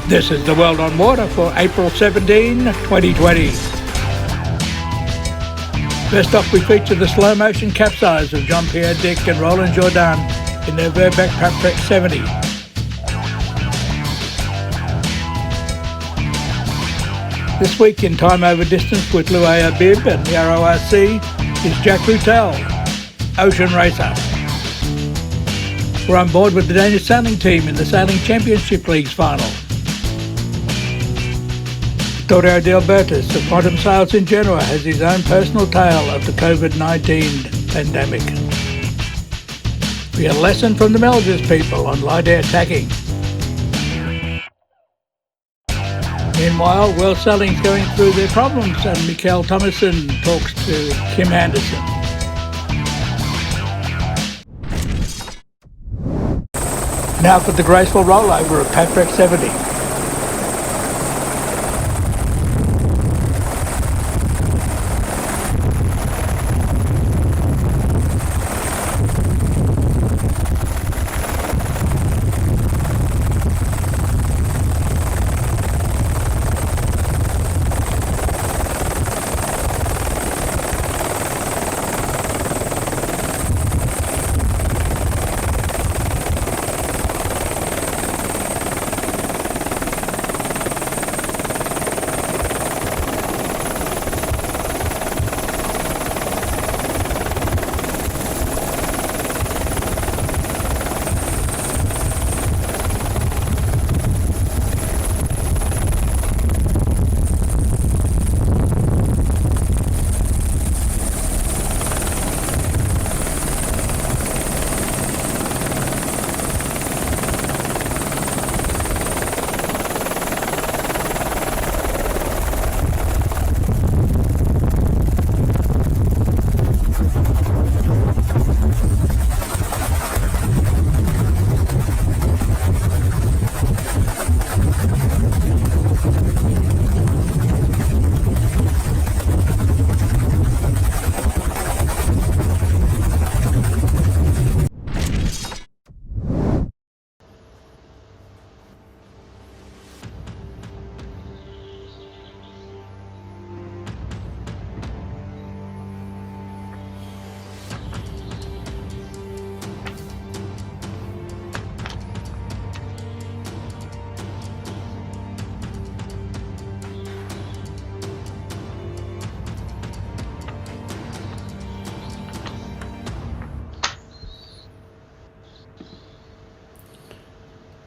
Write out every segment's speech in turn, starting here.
This is the World on Water for April 17, 2020. First up, we feature the slow motion Capsize of Jean-Pierre Dick and Roland Jourdan in their Verbeck April17. This week in time over distance with Louay Habib and the RORC is Jack Bouttell, Ocean Racer. We're on board with the Danish sailing team in the Sailing Championship League's final. Vittorio of Quantum Sails in Genoa has his own personal tale of the COVID-19 pandemic. We get a lesson from the Melges people on light air tacking. Meanwhile, World Sailing's going through their problems and Mikael Thomason talks to Kim Anderson. Now for the graceful rollover of April17.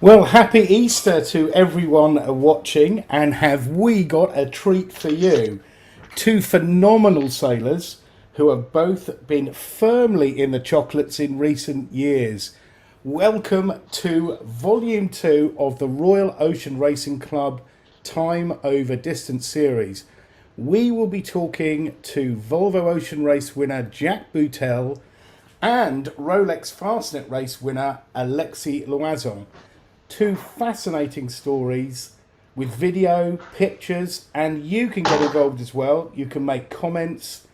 Well, happy Easter to everyone watching, and have we got a treat for you. Two phenomenal sailors who have both been firmly in the chocolates in recent years. Welcome to Volume 2 of the Royal Ocean Racing Club Time Over Distance series. We will be talking to Volvo Ocean Race winner Jack Bouttell and Rolex Fastnet Race winner Alexis Loison. Two fascinating stories with video, pictures, and you can get involved as well. You can make comments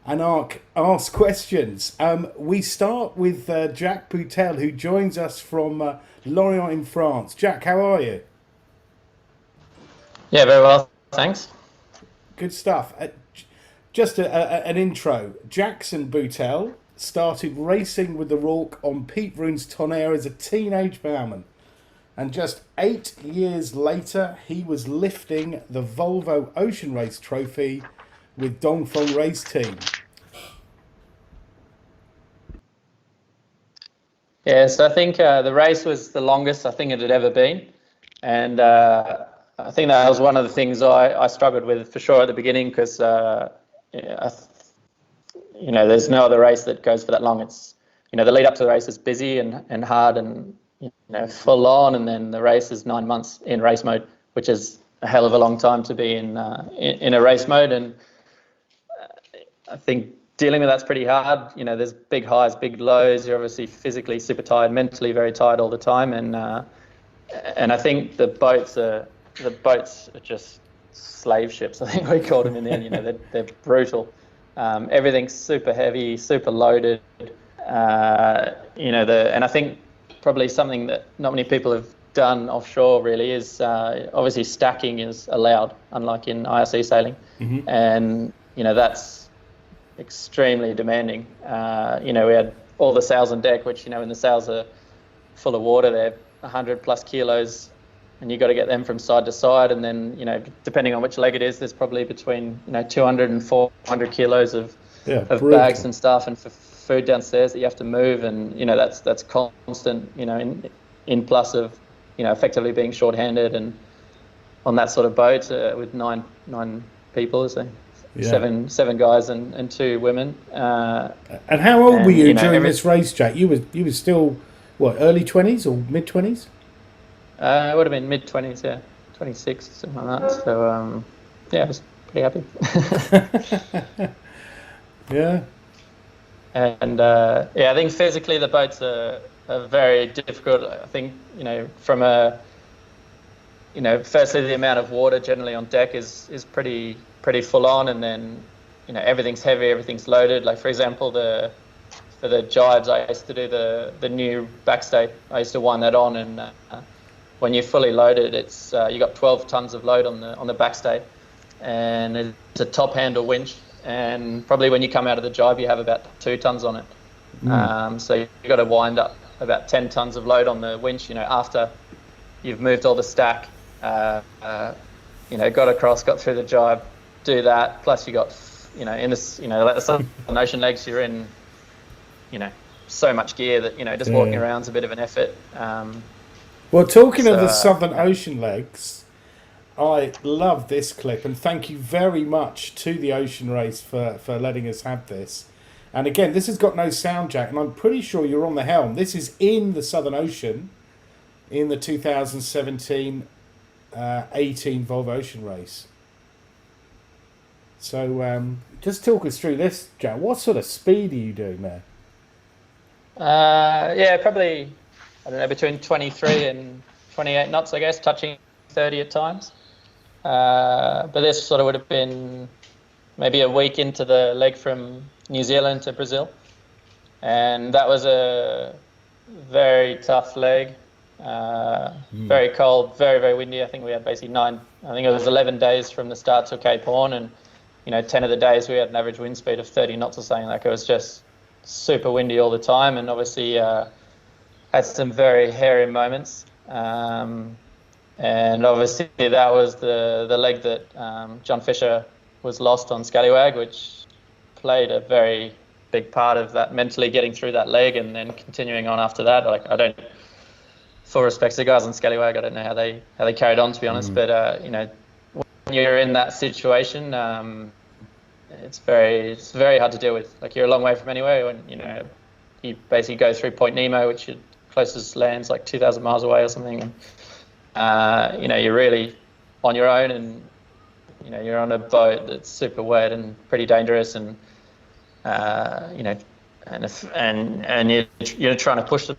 and ask questions. We start with Jack Bouttell, who joins us from Lorient in France. Jack, how are you? Yeah, very well, thanks. Good stuff. Just an intro. Jackson Bouttell started racing with the Rorke on Pete Vroon's Tonnerre as a teenage bowman. And just 8 years later, he was lifting the Volvo Ocean Race trophy with Dongfeng Race Team. Yeah, so I think the race was the longest I think it had ever been. And I think that was one of the things I struggled with for sure at the beginning, because, there's no other race that goes for that long. It's, the lead up to the race is busy and hard and, full on, and then the race is 9 months in race mode, which is a hell of a long time to be in a race mode. And I think dealing with that's pretty hard. There's big highs, big lows. You're obviously physically super tired, mentally very tired all the time, and I think the boats are just slave ships. I think we called them in the end. They're brutal. Everything's super heavy, super loaded. And I think probably something that not many people have done offshore really is obviously stacking is allowed, unlike in IRC sailing, and that's extremely demanding. We had all the sails on deck, which when the sails are full of water, they're 100 plus kilos, and you got to get them from side to side, and then depending on which leg it is, there's probably between 200 and 400 kilos of bags and stuff and food downstairs that you have to move, and that's constant in plus of effectively being short-handed, and on that sort of boat with nine people, so seven guys and 2 women. And how old were you during this race, Jack? You were still what, early 20s or mid 20s? It would have been mid 20s, 26, something like that. So I was pretty happy. Yeah. And I think physically the boats are very difficult. I think from firstly the amount of water generally on deck is pretty full on, and then everything's heavy, everything's loaded. Like for example, for the jibes, I used to do the new backstay. I used to wind that on, and when you're fully loaded, it's you got 12 tons of load on the backstay, and it's a top handle winch. And probably when you come out of the jibe, you have about 2 tons on it. So you've got to wind up about 10 tons of load on the winch, after you've moved all the stack, got across, got through the jibe, do that. Plus you got, in this, like the Southern Ocean legs, you're in, so much gear that, just walking around is a bit of an effort. Well, talking of the Southern Ocean legs, I love this clip, and thank you very much to the Ocean Race for letting us have this. And again, this has got no sound, Jack, and I'm pretty sure you're on the helm. This is in the Southern Ocean in the 2017 18 Volvo Ocean Race. So just talk us through this, Jack. What sort of speed are you doing there? Probably, I don't know, between 23 and 28 knots, I guess, touching 30 at times. But this sort of would have been maybe a week into the leg from New Zealand to Brazil. And that was a very tough leg, very cold, very, very windy. I think we had basically 11 days from the start to Cape Horn, and 10 of the days we had an average wind speed of 30 knots or something. Like, it was just super windy all the time, and obviously had some very hairy moments. And obviously that was the leg that John Fisher was lost on Scallywag, which played a very big part of that, mentally getting through that leg and then continuing on after that. Like, I don't, full respect to the guys on Scallywag, I don't know how they carried on, to be honest. But when you're in that situation, it's very hard to deal with. Like, you're a long way from anywhere. When you basically go through Point Nemo, which your closest land's like 2,000 miles away or something. And, you're really on your own, and you're on a boat that's super wet and pretty dangerous, and you're trying to push the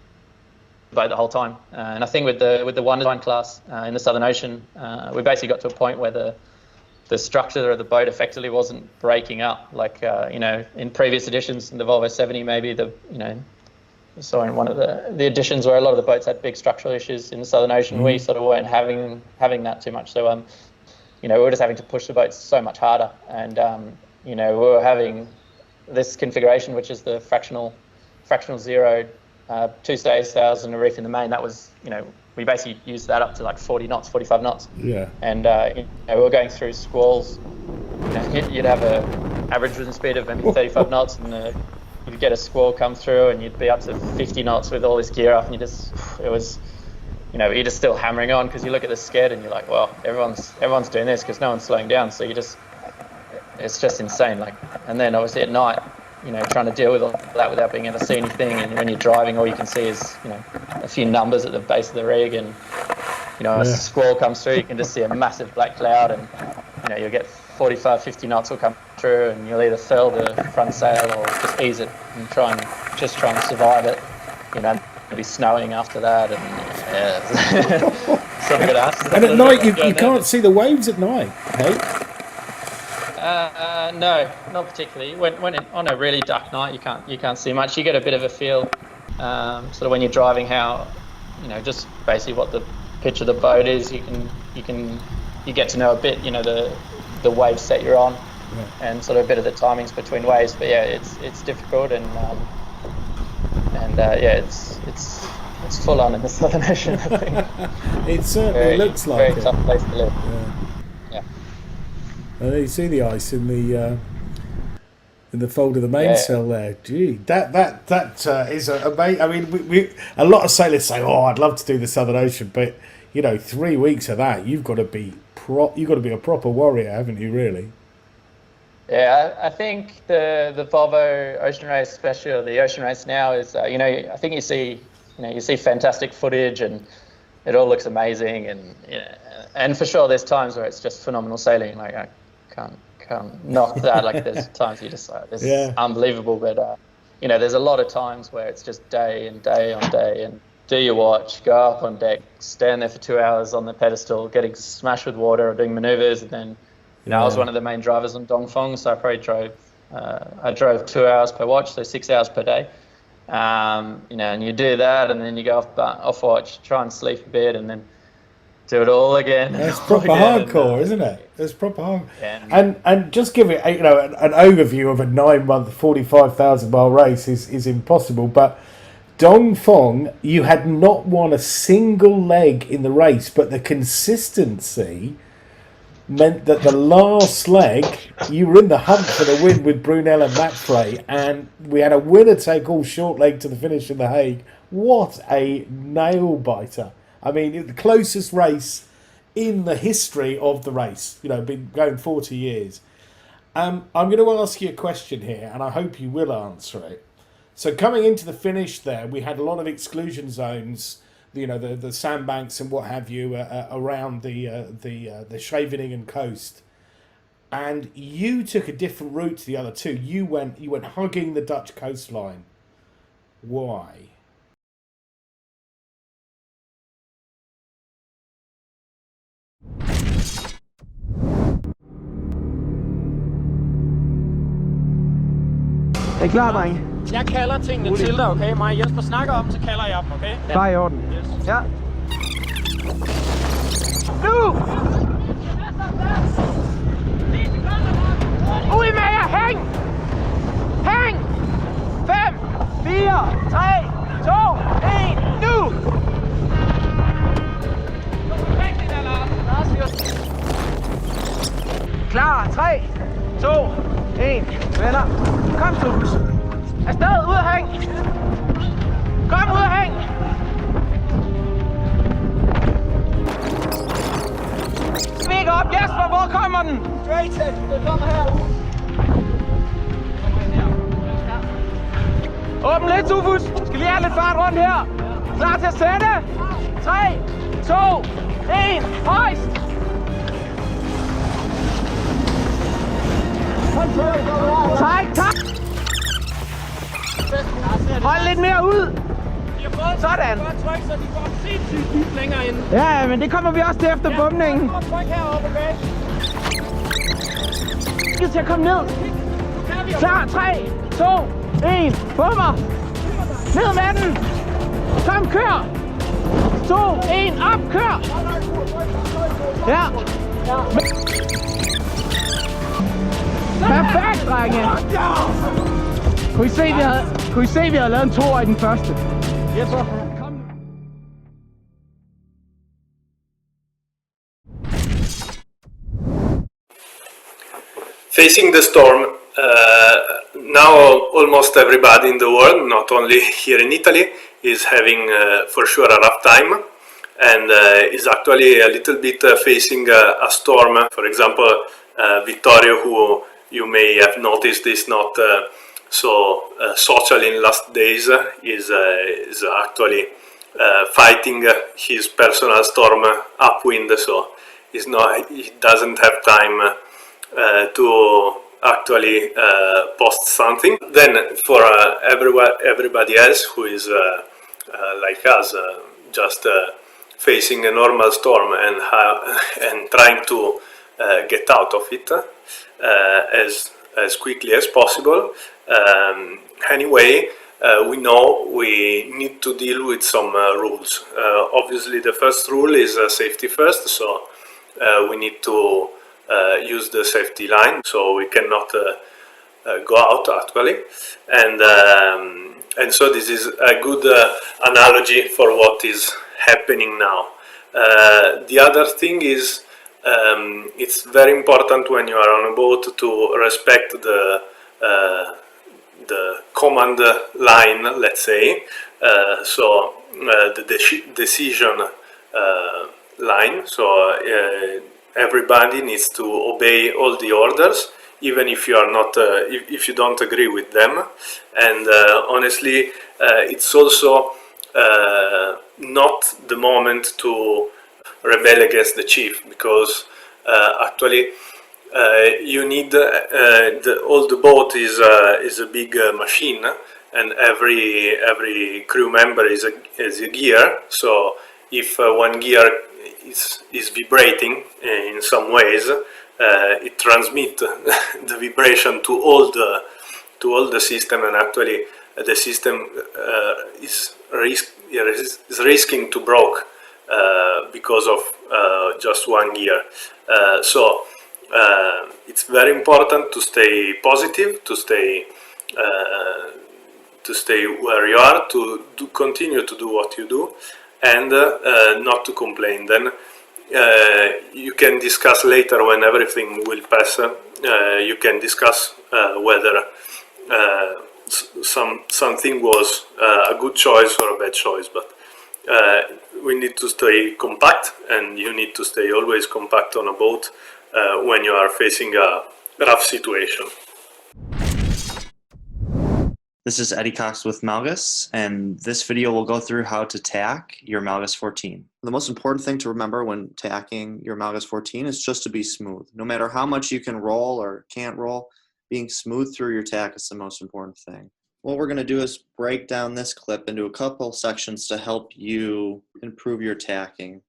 boat the whole time. And I think with the Wonder Design class in the Southern Ocean, we basically got to a point where the structure of the boat effectively wasn't breaking up. Like in previous editions, in the Volvo 70, maybe so in one of the editions where a lot of the boats had big structural issues in the Southern Ocean, we sort of weren't having that too much. So we were just having to push the boats so much harder, and we were having this configuration, which is the fractional zero, 2 stays, sails, and a reef in the main. That was, we basically used that up to like 40 knots, 45 knots. Yeah. And we were going through squalls. You'd have a average wind speed of maybe 35 knots, and you'd get a squall come through, and you'd be up to 50 knots with all this gear up, and you're just still hammering on, because you look at the sked and you're like, well, everyone's doing this because no one's slowing down. So it's just insane. Like, and then obviously at night, trying to deal with all that without being able to see anything, and when you're driving, all you can see is a few numbers at the base of the rig, and a squall comes through, you can just see a massive black cloud, and you'll get 45, 50 knots will come through, and you'll either furl the front sail or just ease it and try and survive it. It'll be snowing after that, and something good ass. And at night you can't see the waves at night, hey? No, not particularly. When on a really dark night, you can't see much. You get a bit of a feel, sort of when you're driving, how just basically what the pitch of the boat is, you get to know a bit, the wave set you're on, and sort of a bit of the timings between waves. But yeah, it's difficult, and it's full on in the Southern Ocean, I think. It certainly looks like very it. tough place to live. Yeah. And you see the ice in the fold of the mainsail there. Gee, that is amazing. I mean, we a lot of sailors say, "Oh, I'd love to do the Southern Ocean," but 3 weeks of that, you've got to be a proper warrior, haven't you? Really? Yeah, I think the Volvo Ocean Race, especially, or the Ocean Race now, is I think you see fantastic footage and it all looks amazing, and for sure there's times where it's just phenomenal sailing. Like I can't knock that. Like there's times you just this is unbelievable, but there's a lot of times where it's just day and day on day, and do your watch, go up on deck, stand there for 2 hours on the pedestal, getting smashed with water or doing maneuvers, and then. I was one of the main drivers on Dongfeng, so I probably drove 2 hours per watch, so 6 hours per day. And you do that, and then you go off watch, try and sleep a bit, and then do it all again. That's proper hardcore, isn't it? It's proper hardcore. Yeah. And just give it an overview of a 9-month, 45,000-mile race is impossible. But Dongfeng, you had not won a single leg in the race, but the consistency meant that the last leg, you were in the hunt for the win with Brunel and Matfrey, and we had a winner-take-all short leg to the finish in The Hague. What a nail-biter. I mean, the closest race in the history of the race, been going 40 years. I'm going to ask you a question here, and I hope you will answer it. So coming into the finish there, we had a lot of exclusion zones, the sandbanks and what have you around the Scheveningen coast, and you took a different route to the other two. You went hugging the Dutch coastline. Why? Er I klar, drenge? Jeg kalder tingene til dig, okay? Mig og Jesper snakker om, så kalder jeg dem, okay? Bare i orden. Yes. Ja. Nu! Ud med jer! Hæng! Hæng! 5, 4, 3, 2, 1, nu! Klar, 3, 2, 1. Venner. Kom, Tufus. Afsted, ud og hæng! Kom ud og hæng! Smæk op, Jesper, hvor kommer den? Straight set, den kommer her. Åbn lidt, Tufus. Skal lige have lidt fart rundt her. Klar til at sætte. 3, 2, 1, højst! Tak! Hold lidt mere ud! Sådan! Ja, men det kommer vi også til efter bumningen. Vi skal komme ned. Klar, 3, 2, 1, bummer! Ned med den! Kom, kør! 2, 1, op, kør! Ja! Perfekt, drenge! Kunne I se, vi havde lavet en toer i den første? Yes, sir. Facing the storm, now almost everybody in the world, not only here in Italy, is having for sure a rough time, and is actually a little bit facing a storm. For example, Vittorio, who you may have noticed is not so social in last days, is actually fighting his personal storm upwind, so he doesn't have time to actually post something. Then for everybody else who is like us, just facing a normal storm and trying to get out of it as quickly as possible. Anyway, we know we need to deal with some rules. Obviously, the first rule is safety first, so we need to use the safety line, so we cannot go out actually, and so this is a good analogy for what is happening now. The other thing is it's very important when you are on a boat to respect the command line, let's say, the decision line. So everybody needs to obey all the orders, even if you are not, if you don't agree with them. And honestly, it's also not the moment to rebel against the chief, because actually you need all the boat is a big machine, and every crew member is a gear. So if one gear is vibrating in some ways, it transmits the vibration to all the system, and actually the system is risking to broke because of just one gear. So it's very important to stay positive, to stay where you are, to continue to do what you do, and not to complain. Then you can discuss later, when everything will pass. You can discuss whether something was a good choice or a bad choice, but we need to stay compact, and you need to stay always compact on a boat when you are facing a rough situation. This is Eddie Cox with Melges, and this video will go through how to tack your Melges 14. The most important thing to remember when tacking your Melges 14 is just to be smooth. No matter how much you can roll or can't roll, being smooth through your tack is the most important thing. What we're going to do is break down this clip into a couple sections to help you improve your tacking.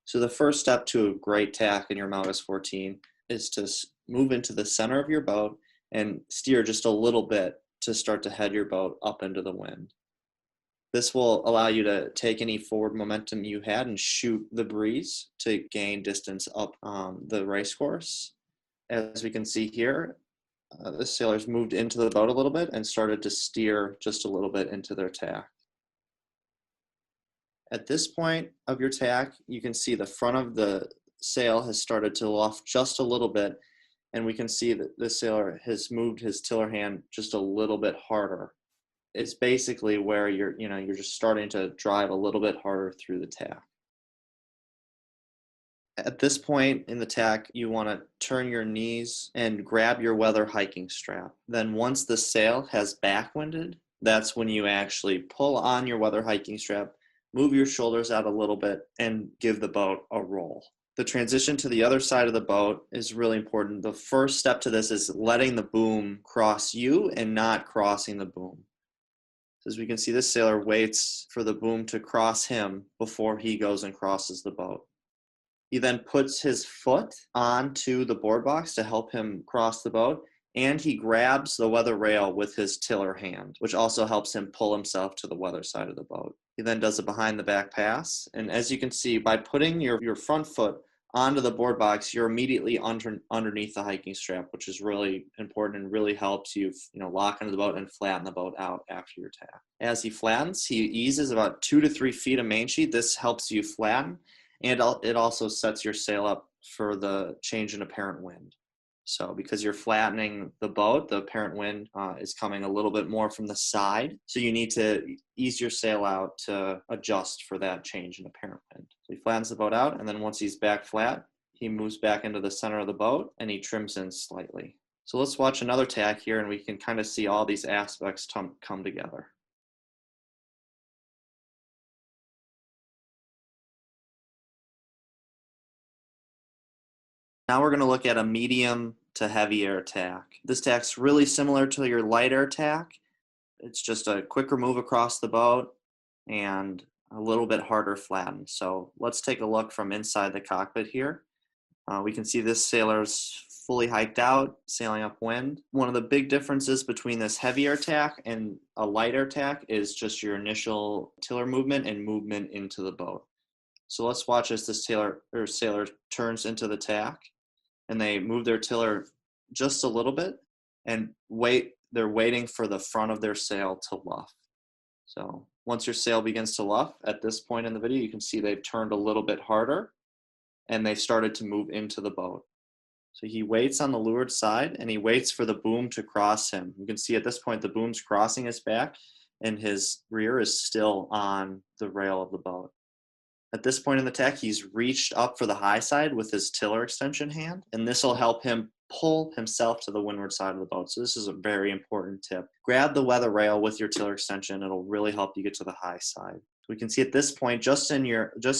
So the first step to a great tack in your Melges 14 is to move into the center of your boat and steer just a little bit to start to head your boat up into the wind. This will allow you to take any forward momentum you had and shoot the breeze to gain distance up the race course. As we can see here, the sailors moved into the boat a little bit and started to steer just a little bit into their tack. At this point of your tack, you can see the front of the sail has started to loft just a little bit, and we can see that the sailor has moved his tiller hand just a little bit harder. It's basically where you're just starting to drive a little bit harder through the tack. At this point in the tack, you want to turn your knees and grab your weather hiking strap. Then once the sail has backwinded, that's when you actually pull on your weather hiking strap, move your shoulders out a little bit, and give the boat a roll. The transition to the other side of the boat is really important. The first step to this is letting the boom cross you and not crossing the boom. As we can see, this sailor waits for the boom to cross him before he goes and crosses the boat. He then puts his foot onto the board box to help him cross the boat, and he grabs the weather rail with his tiller hand, which also helps him pull himself to the weather side of the boat. He then does a behind the back pass, and as you can see, by putting your front foot onto the board box, you're immediately underneath the hiking strap, which is really important and really helps you lock into the boat and flatten the boat out after your tack. As he flattens, he eases about 2 to 3 feet of main sheet. This helps you flatten, and it also sets your sail up for the change in apparent wind. So because you're flattening the boat, the apparent wind is coming a little bit more from the side. So you need to ease your sail out to adjust for that change in apparent wind. So he flattens the boat out, and then once he's back flat, he moves back into the center of the boat and he trims in slightly. So let's watch another tack here, and we can kind of see all these aspects come together. Now we're going to look at a medium to heavy air tack. This tack's really similar to your light air tack. It's just a quicker move across the boat and a little bit harder flattened. So let's take a look from inside the cockpit here. We can see this sailor's fully hiked out, sailing upwind. One of the big differences between this heavier tack and a lighter tack is just your initial tiller movement and movement into the boat. So let's watch as this sailor turns into the tack, and they move their tiller just a little bit and they're waiting for the front of their sail to luff. So once your sail begins to luff, at this point in the video, you can see they've turned a little bit harder and they've started to move into the boat. So he waits on the leeward side and he waits for the boom to cross him. You can see at this point the boom's crossing his back and his rear is still on the rail of the boat. At this point in the tack, he's reached up for the high side with his tiller extension hand, and this will help him pull himself to the windward side of the boat. So this is a very important tip. Grab the weather rail with your tiller extension. It'll really help you get to the high side. So we can see at this point, just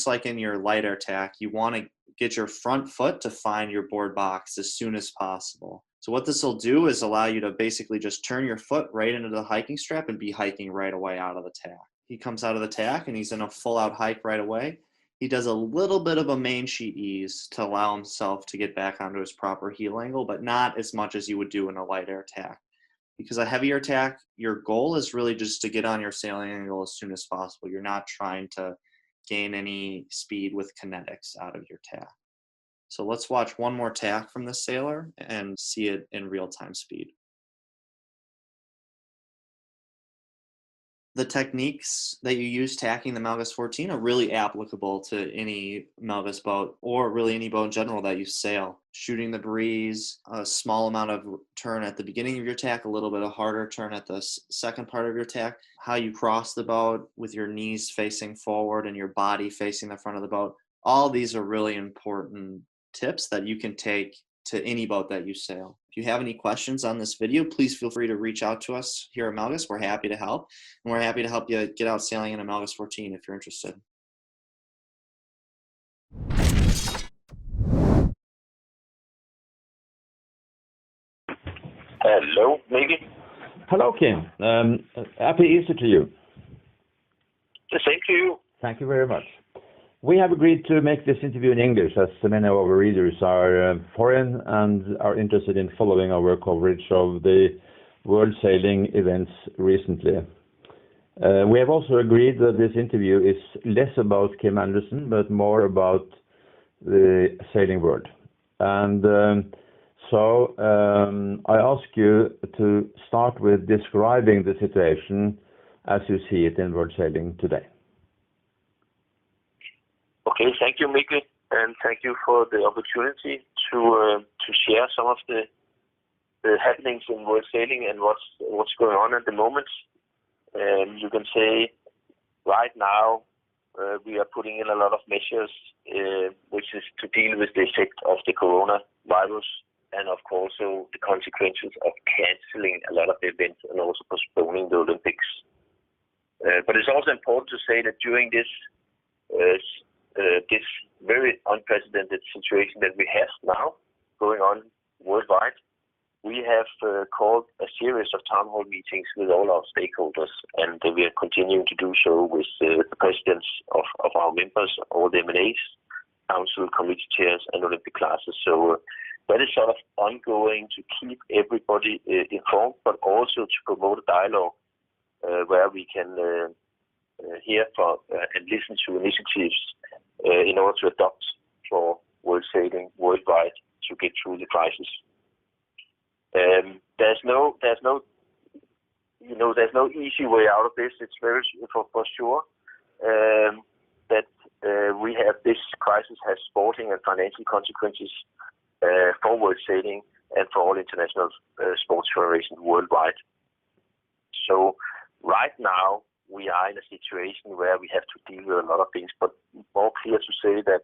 like in your lighter tack, you want to get your front foot to find your board box as soon as possible. So what this will do is allow you to basically just turn your foot right into the hiking strap and be hiking right away out of the tack. He comes out of the tack and he's in a full out hike right away. He does a little bit of a main sheet ease to allow himself to get back onto his proper heel angle, but not as much as you would do in a light air tack. Because a heavier tack, your goal is really just to get on your sailing angle as soon as possible. You're not trying to gain any speed with kinetics out of your tack. So let's watch one more tack from this sailor and see it in real-time speed. The techniques that you use tacking the Melges 14 are really applicable to any Melges boat or really any boat in general that you sail. Shooting the breeze, a small amount of turn at the beginning of your tack, a little bit of harder turn at the second part of your tack, how you cross the boat with your knees facing forward and your body facing the front of the boat. All these are really important tips that you can take to any boat that you sail. If you have any questions on this video, please feel free to reach out to us here at Melges. We're happy to help, and we're happy to help you get out sailing in a Melges 14 if you're interested. Hello, Mikkel. Hello, Kim. Happy Easter to you. The same to you. Thank you very much. We have agreed to make this interview in English, as many of our readers are foreign and are interested in following our coverage of the world sailing events recently. We have also agreed that this interview is less about Kim Anderson, but more about the sailing world. And so I ask you to start with describing the situation as you see it in world sailing today. Okay, thank you, Mikkel, and thank you for the opportunity to share some of the happenings in world sailing and what's going on at the moment. You can say right now we are putting in a lot of measures, which is to deal with the effect of the coronavirus and of course also the consequences of cancelling a lot of the events and also postponing the Olympics. But it's also important to say that during this very unprecedented situation that we have now going on worldwide, we have called a series of town hall meetings with all our stakeholders, and we are continuing to do so with the presidents of our members, all the M&As, council, committee chairs, and Olympic classes. So that is sort of ongoing to keep everybody informed, but also to promote a dialogue where we can hear from and listen to initiatives in order to adopt for world sailing worldwide to get through the crisis. There's no easy way out of this. It's very for sure that we have this crisis has sporting and financial consequences for world sailing and for all international sports federations worldwide. So right now we are in a situation where we have to deal with a lot of things, but more clear to say that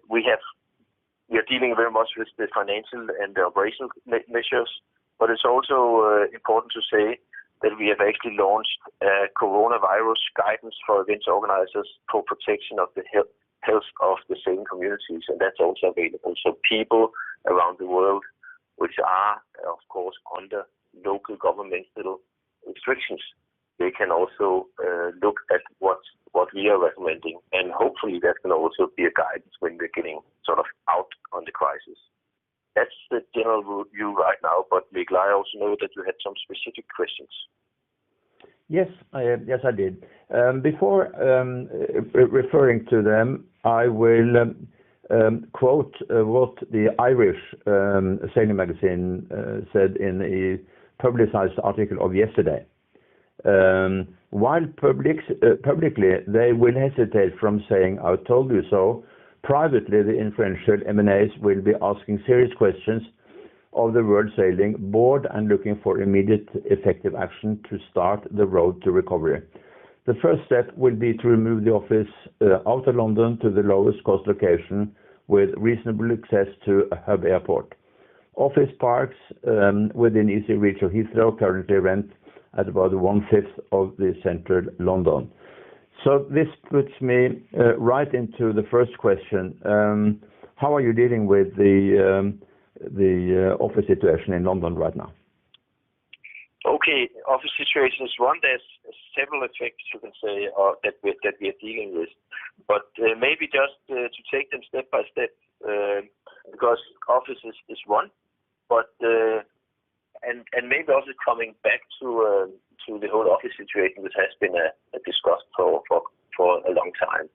we are dealing very much with the financial and the operational measures, but it's also important to say that we have actually launched a coronavirus guidance for events organizers for protection of the health of the sailing communities, and that's also available. So people around the world which are, of course, under local governmental restrictions, they can also look at what we are recommending, and hopefully that can also be a guidance when we're getting sort of out on the crisis. that's the general view right now. But Mikkel, I also know that you had some specific questions. Yes, I did. Before referring to them, I will quote what the Irish sailing magazine said in a publicized article of yesterday. While publicly they will hesitate from saying "I told you so," privately the influential M&As will be asking serious questions of the World Sailing Board and looking for immediate effective action to start the road to recovery. The first step will be to remove the office out of London to the lowest cost location with reasonable access to a hub airport. Office parks within easy reach of Heathrow currently rent at about 1/5 of the central London. So this puts me right into the first question. How are you dealing with the office situation in London right now? Okay, office situation is one. There's several effects, you can say, that we are dealing with. But maybe just to take them step by step, because office is one. But and maybe also coming back to the whole office situation, which has been discussed for a long time.